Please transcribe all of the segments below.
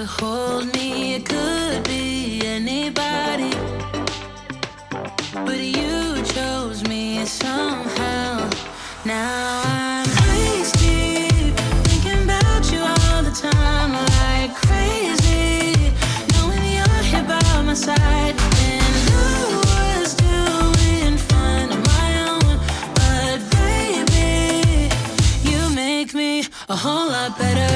to hold me. It could be anybody, but you chose me somehow. Now I'm waist deep, thinking about you all the time, like crazy, knowing you're here by my side. And I was doing fine on my own, but baby, you make me a whole lot better.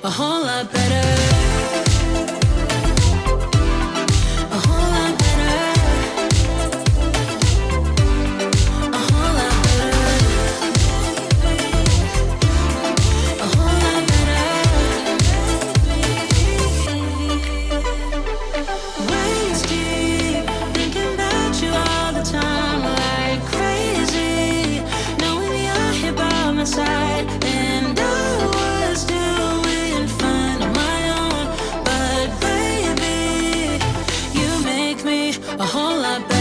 A whole lot better. A whole lot better. A whole lot better. A whole lot better. Waist deep, thinking about you all the time, like crazy, knowing you're here by my side. And I was doing fine on my own, but baby, you make me a whole lot better.